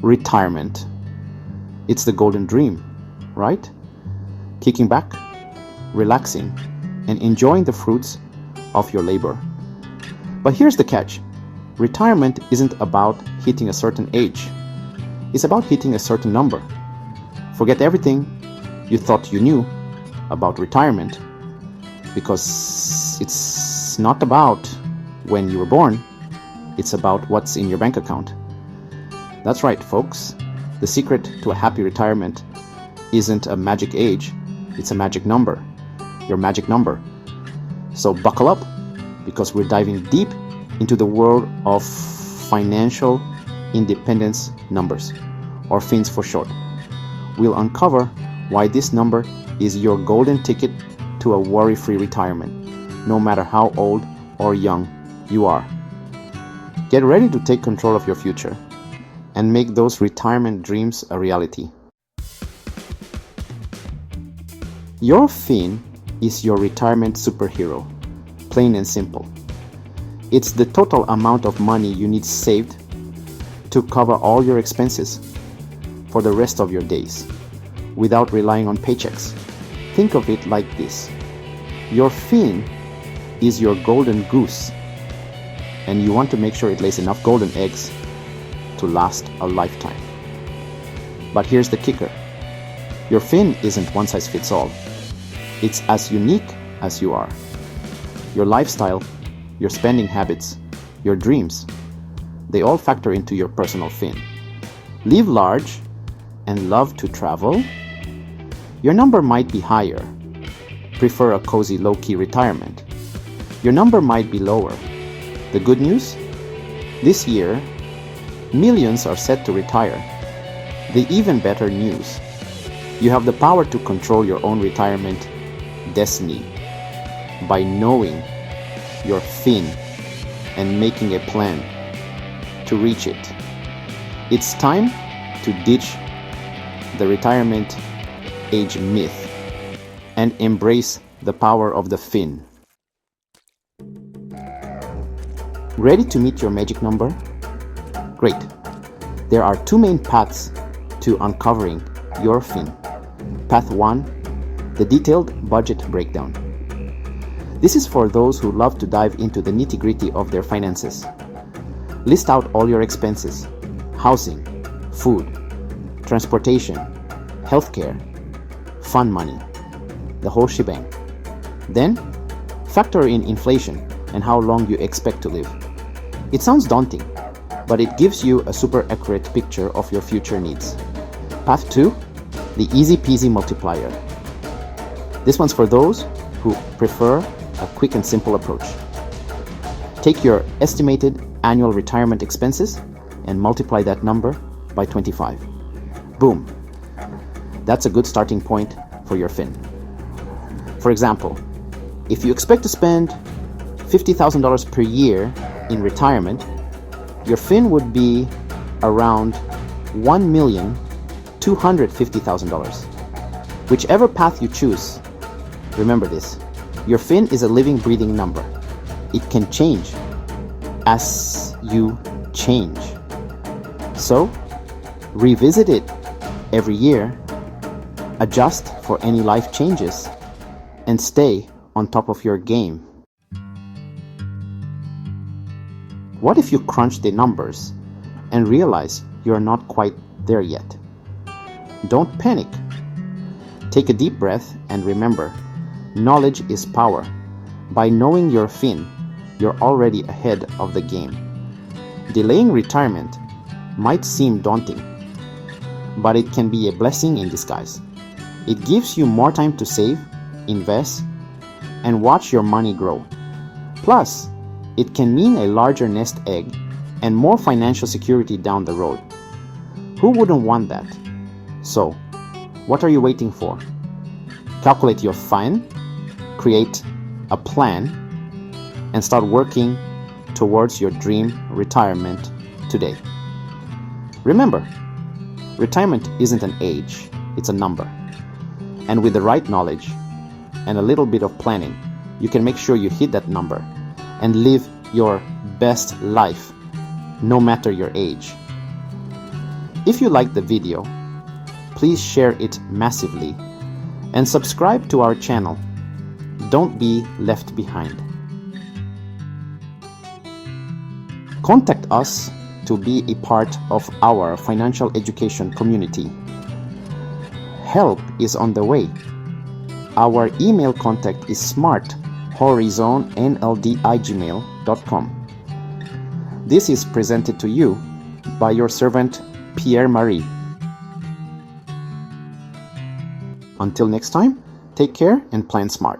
Retirement. It's the golden dream, right? Kicking back, relaxing, and enjoying the fruits of your labor. But here's the catch. Retirement isn't about hitting a certain age. It's about hitting a certain number. Forget everything you thought you knew about retirement, because it's not about when you were born. It's about what's in your bank account. That's right, folks. The secret to a happy retirement isn't a magic age. It's a magic number. Your magic number. So buckle up, because we're diving deep into the world of financial independence numbers, or FINs for short. We'll uncover why this number is your golden ticket to a worry-free retirement, no matter how old or young you are. Get ready to take control of your future and make those retirement dreams a reality. Your FIN is your retirement superhero, plain and simple. It's the total amount of money you need saved to cover all your expenses for the rest of your days without relying on paychecks. Think of it like this. Your FIN is your golden goose, and you want to make sure it lays enough golden eggs to last a lifetime. But here's the kicker. Your FIN isn't one size fits all. It's as unique as you are. Your lifestyle, your spending habits, your dreams, they all factor into your personal FIN. Live large and love to travel? Your number might be higher. Prefer a cozy, low-key retirement. Your number might be lower. The good news? This year, millions are set to retire. The even better news: you have the power to control your own retirement destiny by knowing your FIN and making a plan to reach it. It's time to ditch the retirement age myth and embrace the power of the FIN. Ready to meet your magic number? Great. There are two main paths to uncovering your FIN. Path 1, the detailed budget breakdown. This is for those who love to dive into the nitty-gritty of their finances. List out all your expenses: housing, food, transportation, healthcare, fund money, the whole shebang. Then, factor in inflation and how long you expect to live. It sounds daunting, but it gives you a super accurate picture of your future needs. Path 2, the easy peasy multiplier. This one's for those who prefer a quick and simple approach. Take your estimated annual retirement expenses and multiply that number by 25. Boom. That's a good starting point for your FIN. For example, if you expect to spend $50,000 per year in retirement, your FIN would be around $1,250,000. Whichever path you choose, remember this: your FIN is a living, breathing number. It can change as you change. So, revisit it every year, adjust for any life changes, and stay on top of your game. What if you crunch the numbers and realize you're not quite there yet? Don't panic. Take a deep breath and remember, knowledge is power. By knowing your FIN, you're already ahead of the game. Delaying retirement might seem daunting, but it can be a blessing in disguise. It gives you more time to save, invest, and watch your money grow. Plus, it can mean a larger nest egg and more financial security down the road. Who wouldn't want that? So, what are you waiting for? Calculate your FIN, create a plan, and start working towards your dream retirement today. Remember, retirement isn't an age, it's a number. And with the right knowledge and a little bit of planning, you can make sure you hit that number and live your best life, no matter your age. If you liked the video, please share it massively and subscribe to our channel. Don't be left behind. Contact us to be a part of our financial education community. Help is on the way. Our email contact is smarthorizonnld@gmail.com. This is presented to you by your servant Pierre-Marie. Until next time, take care and plan smart.